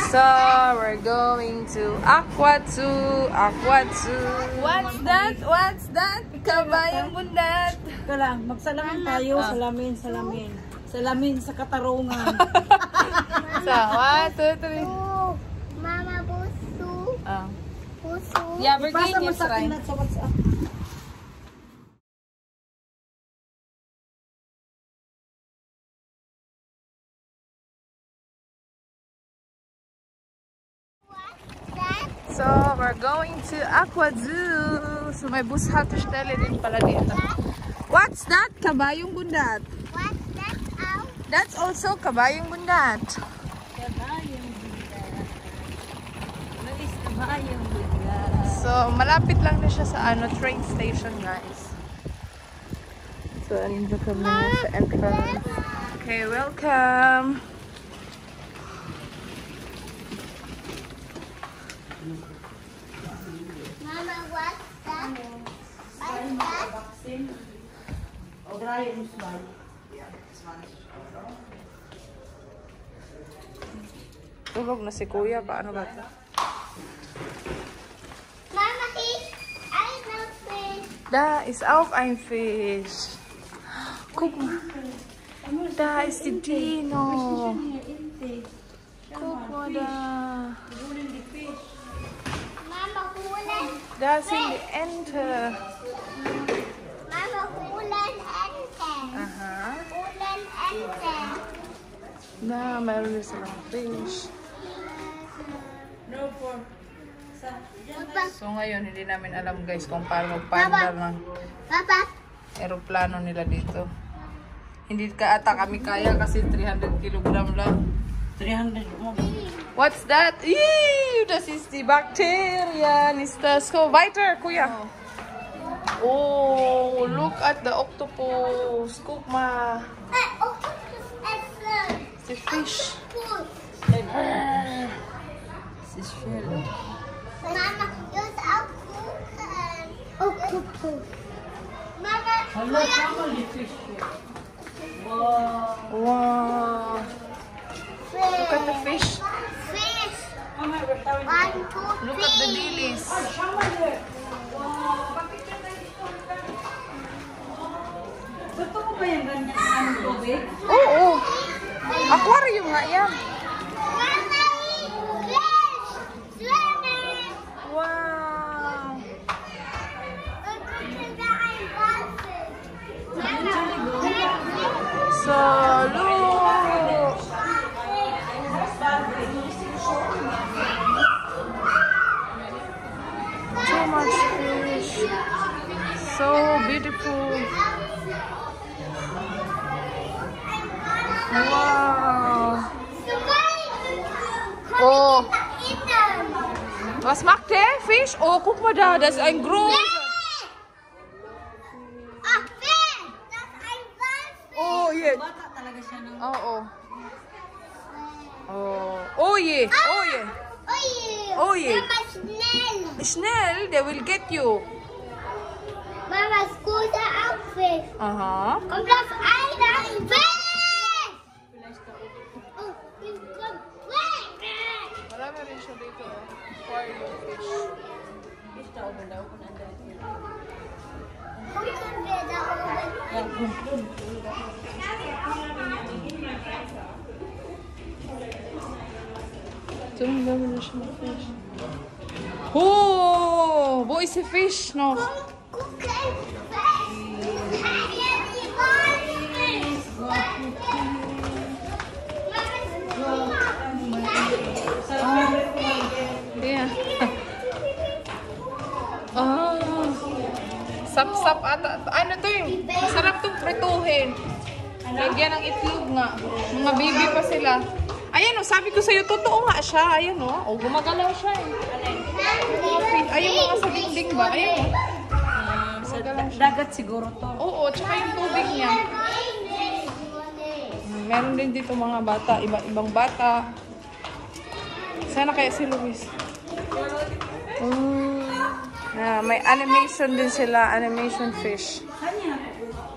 So, we're going to Aqua Zoo. Aqua Zoo. What's that? What's that? Kabayang bundat. Ika lang, magsalamin tayo. Salamin, salamin. Salamin sa katarungan. So, 1, 2, 3. Mama, puso. Puso. Yeah, we're Ipasa going mo to sa try. kinat sa WhatsApp. So, we're going to Aqua Zoo. So, may bus haltestelle din pala dito. What's that? Kabayong bundat. What's that out? That's also kabayong bundat. Kabayang bundat. Malis kabayang bundat. So, malapit lang na siya sa train station, guys. So, andito kami sa entrance. Okay, welcome. Mama, what's that? What's that? Tulog na si Kuya. Paano ba ito? Mama, fish. I know fish. Da ist auch ein Fisch. Guck mal. Da ist die Dino. Guck mal da. Mama, holen. Da sind die Ente. Mama, holen Ente. Aha. Holen Ente. Na, meron din silang fish. No for. Papa, So ngayon, hindi namin alam guys kung paano magpaandar ng Papa. aeroplano nila dito. Hindi ka ata kami kaya kasi 300 kilogram lang. 300 mo. What's that? Ew, das ist die Bakterien. Ist das? Go weiter, Kuya. Oh, look at the octopus. Guck mal. Oh, Essen. The fish. Es ist schön. Mama, you're auch Kuchen. Oh, Kuchen. Mama, Hallo, schau mal die Fische. Wow. Wow. Look at the fish. fish. Mama, we're tawin. 1, 2, 3. Look at the lilies. Schau mal hier. Wow. Bakit yan na totoo ba yung ganyan ang tubig? Oo. Aquarium nga yan. Mama, fish. Swimming. Wow. Und gucken da ein Goldfisch. Mama, So, look. Too much fish. So beautiful. Wow. Oh, was macht der Fisch? Oh, guck mal da, das ist ein großer. Ach, Fisch. Das ist ein Goldfisch. Oh, jetzt. Bata talaga siya ng... Oh, oh. Oh, oh je, oh je. Ui. Oh je. Mama, schnell. Schnell, they will get you. Mamas großer Outfit. Aha. Kommt auf einen Fisch. Oh, hier kommt weg. Marami rin siya dito. Aquarium fish. Gucken wir da oben. Ito, marami rin siya ng fish. Oh, wo ist der Fisch noch? Gucken, Fisch. Hier die Goldfisch. Yeah. Oh. Sap-sap ata. Ano to yung masarap tong prituhin. Lagyan ng itlog nga. Mga baby pa sila. Ayan o, sabi ko sa'yo, totoo nga siya. Ayan o. Oh, gumagalaw siya eh. Ayun mga sa dingding ba? Ayun o. Sa dagat siguro to. Oo, tsaka yung tubig niya. Meron din dito mga bata, ibang bata. Sana kaya si Luis. May animation din sila, animation fish.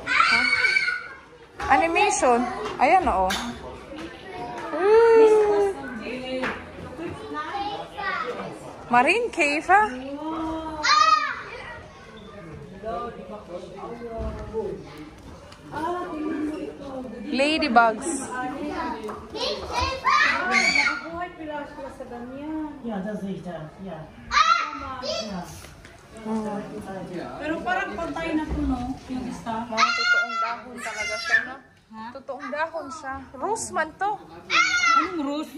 Huh? Animation. Ayan o. Marine cave, ha? Ladybugs. Nabubuhay pila sila sa ganyan. Ja, das sehe ich da. Ja. Pero parang patay na po, no? Yung isa. Mga totoong dahon talaga siya, no? Totoong dahon siya. Rose man to. Anong rose?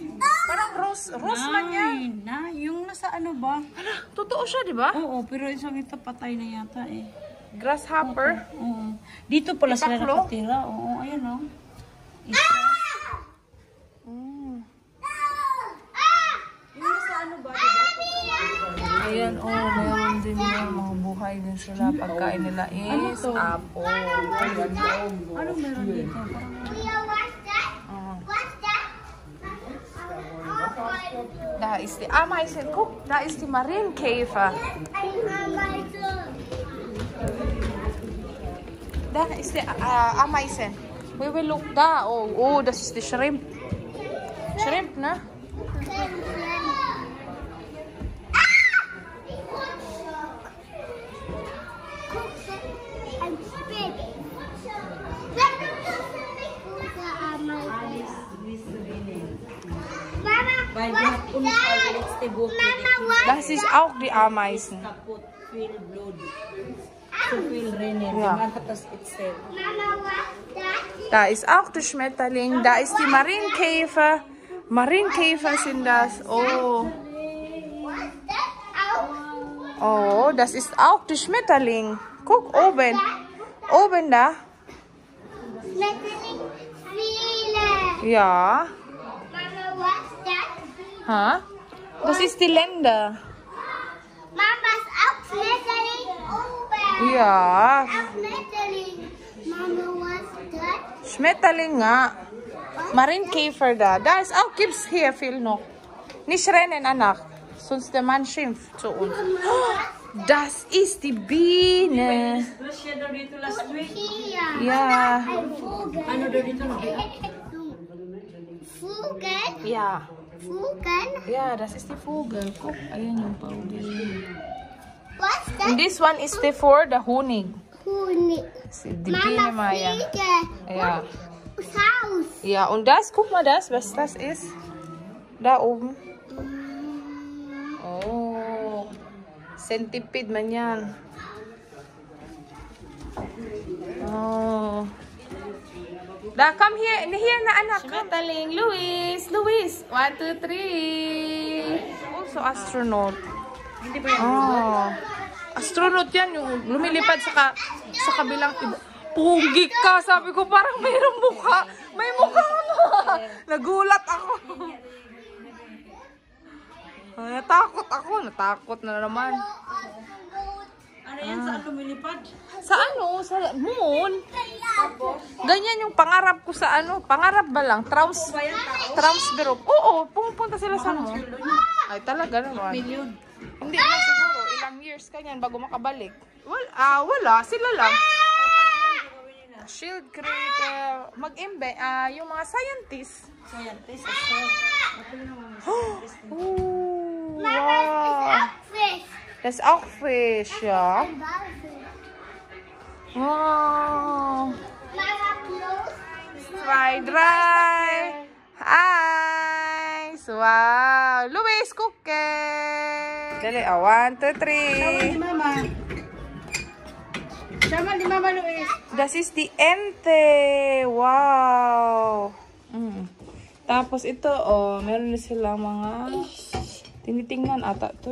Parang rose. Rose man yan. Yung nasa ano ba? Totoo siya, di ba? Oo, pero isang ito patay na yata eh. Grasshopper. Oo. Dito pala sila Ipaklo? nakatira. Oo, ayan o. Yung nasa ano ba, diba? Ayan, meron din mga buhay din sila. Pagkain nila is apple. Anong meron dito? Parang What's that? What's that? That is the Amazon cook. That is the marine cave. I have my son. That is the Amazon. We will look da. Oh, that is the shrimp. Shrimp na. I'm big. weil Mama, wir haben uns what's letzte Woche Mama, what's Das ist auch die Ameisen. kaputt, viel Blut, zu viel Rennen. Ja. Man hat das erzählt. Mama, what's that? Da ist auch der Schmetterling. Da ist die Marienkäfer. Marienkäfer sind das. Oh. What's that? Auch. Oh, das ist auch der Schmetterling. Guck oben. Oben da. Schmetterling, viele. Ja. Mama, what's that? Ha? Das ist die Länder. Mama's auch Schmetterling oben. Ja. Auch Schmetterling. Mama, what's that? Schmetterling nga. Marienkäfer da. Da ist auch, gibt's hier viel noch. Nicht rennen, Anak. Sonst der Mann schimpft zu uns. Das ist die Biene. Plus siya daw dito last week. Hier. Ja. Ein Vogel. Ano daw dito na? Vogel? Ja. Vogel? Ja, das ist die Vogel. Guck, ayan yung Vogel. What's And that? this one is the for the Honig. Honig. Die Biene Mama, Maya. Fliege. Ja. Das Haus. Ja, und das, guck mal das, was das ist. Da oben. Oh. Centipede man yan. Oh. Da, come here. Here na anak. Schmetterling. Luis. Luis. 1, 2, 3. Also astronaut. Hindi ba yan? Oh. Astronaut yan. Yung lumilipad sa kabilang iba. Pugi ka. Sabi ko parang mayroong mukha. May mukha na. Nagulat ako. Natakot ako. Natakot na naman. Ano yan? Saan lumilipad? Sa ano? Sa moon. Ganyan yung pangarap ko sa ano. Pangarap ba lang? Transbero. Oo, pumupunta sila sa moon. Ay, talaga naman. Million. Hindi na siguro. Ilang years kanyan bago makabalik. Wala. Sila lang. Shield creator. Mag-imbe. Yung mga scientists. Scientist. Oh, Mama, wow. ist auch Fisch. Das ist auch Fisch, ja. Ein Walfisch. Wow. Mama, close. 2, 3. Eyes. Wow. Luis, cookie. Dali, 1, 2, Di 3. Mama. Sama di Mama Luis. Das ist die Ente. Wow. Tapos ito, meron na silang mga tinitingnan ata to.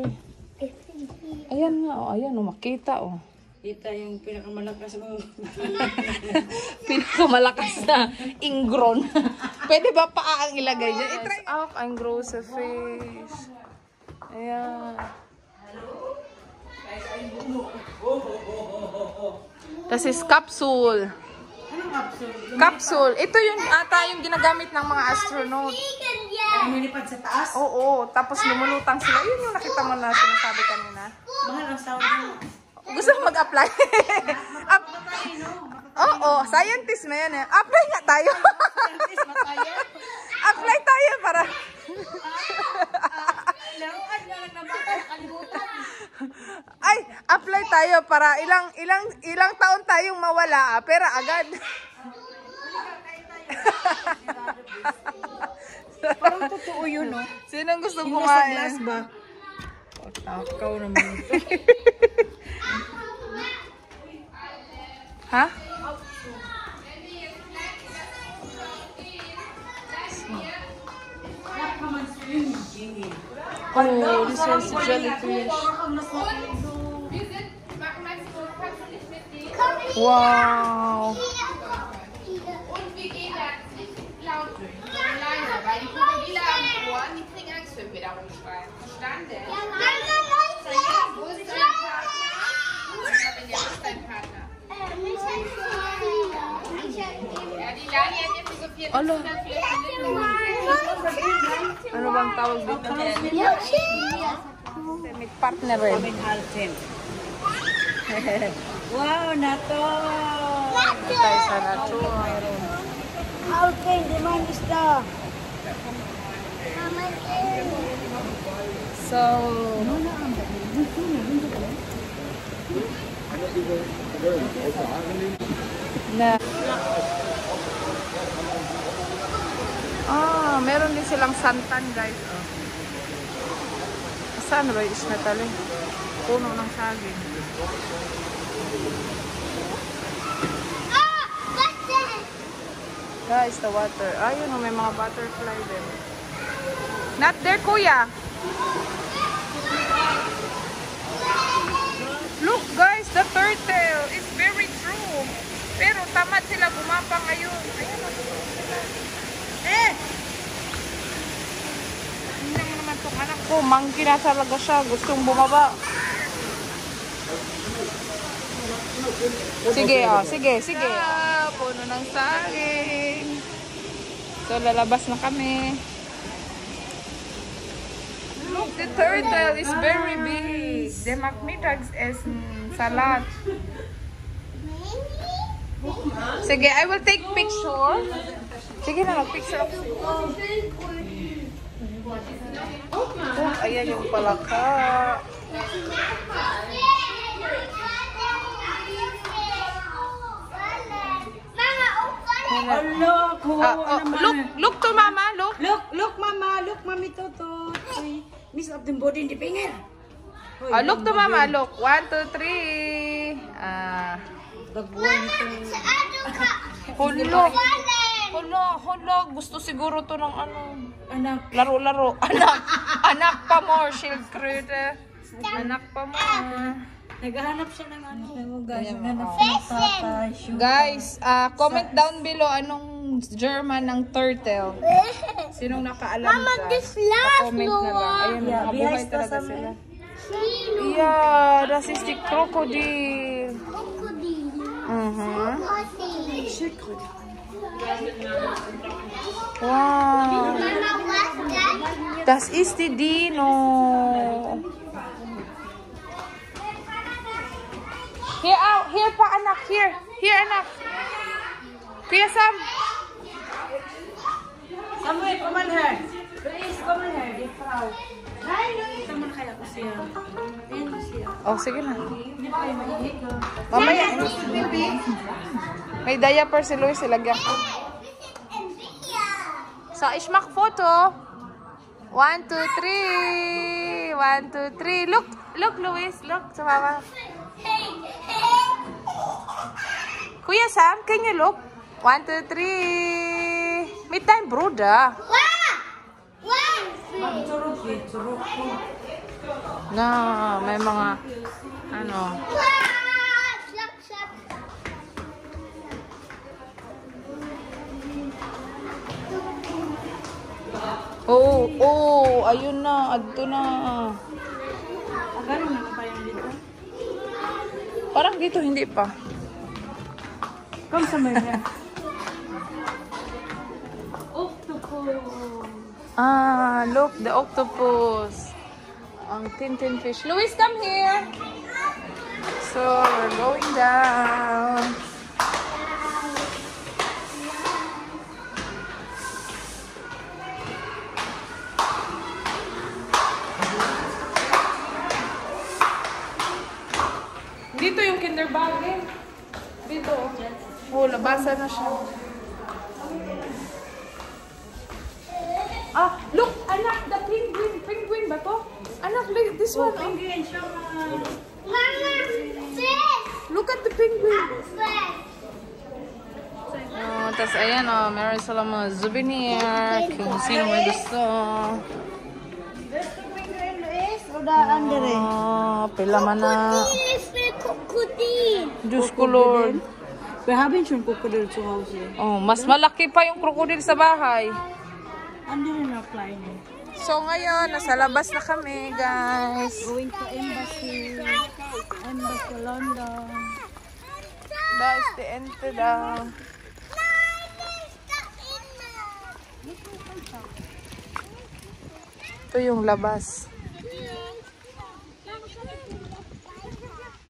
Ayan nga, ayan, makita, Kita yung pinakamalakas mo. Pinakamalakas na ingron. Pwede ba paa ang ilagay dyan? I-try out ang gross fish. Ayan. Das ist capsule. Anong capsule? Capsule. Ito yung ata yung ginagamit ng mga astronaut. Fliegen wir. Lumilipad sa taas? Oo, tapos lumulutang sila. Yun yung nakita mo na sinasabi kanina. Mahal ang sound mo. Gusto mo mag-apply? Oo, scientist na yan eh. Apply nga tayo. Scientist, mataya. Apply tayo para... Laruan nga lang naman. Ay, apply tayo para ilang taon tayong mawala, pero agad. Parang totoo yun, no? Sinong gusto Yung nasa kumain? glass ba? Oh, takaw naman ito. Ha? Oh, this is jellyfish. Wow. Und wir gehen da nicht laut alleine, weil die Krokodile am Ohren, die kriegen Angst, wenn wir da rumschreien. Verstanden? Wo ist dein Partner? Wenn der ist dein Partner. Ja, die Lani hat jetzt so viel Ano? vielleicht Ano bang tawag dito? May partner rin. Alten. Wow, nato! Tayo sa nacho. Alten, di man isda. So, na. Meron din silang santan, guys. Oh. Saan ba yung isnatali? Puno ng saging. Guys, the water. Ayun, may mga butterfly din. Not there, kuya. Look, guys, the turtle is very true. Pero tamad sila gumapa ngayon. Ayan, hindi mo naman itong anak ko. Monkey na talaga siya. Gustong bumaba. Sige, oh. Sige. Puno ng saging. So, lalabas na kami. Look, the turtle is very big. The makmitags is salat. Sige, I will take picture. Sige na, mag-picture ako. Oh, ayan yung palaka. Look to mama, look. Look, mama. Look, mami Toto. Uy, Miss of the body in the finger. Look to mama, look. 1, 2, 3. Dagwan ito. Hulo. Gusto siguro to ng ano. Anak. Laro-laro. Anak pa more, schildkröte. Anak pa more. Naghahanap siya ng ano. Guys, naghahanap siya ng tatay. Guys, comment down below anong German ng turtle. Sinong nakaalam dyan? Comment na lang. Ayun, mga buhay talaga sila. Yeah, das ist die Krokodil. Wow. Das ist die Dino. Here pa anak, here anak. Kuya Sam. Samuel, come on here. Please, come on here. Di Frau. Hi, naman kaya ko siya. Ayan siya. Oh, sige na. Hindi pa kayo mahilig. Mamaya. May diaper si Luis, ilagyan ko. So, ishmak photo. 1, 2, 3. 1, 2, 3. Look, Luis. Look sa mama. Kuya Sam, can you look? 1, 2, 3. Meet time, bruda. Suruk. Na, may mga, ano. Oh, ayun na, adto na. Gano'n na pa yung dito? Parang dito, hindi pa. Come sa may here. Octopus. Look, the octopus. Ang tin fish. Luis, come here. So, we're going down. yung kindergarten. Dito. Oh, labasan na siya. Ah, look, anak, the penguin. Penguin ba to? Anak, this one. Oh. Penguin siya. Mama, sis! Look at the penguin. Sis! Oh, tapos ayan oh, meron sila mga souvenir. Kung sino may gusto. There's the penguin, Luis. O daan dire. Oh, pila man na. Yes, may kukutin. Diyos ko, Lord. We haven't shown crocodile to house eh. Oh, mas malaki pa yung crocodile sa bahay. Andi rin apply niya. So ngayon, nasa labas na kami, guys. Going to embassy. Embassy London. Guys, the ente daw. Ito yung labas.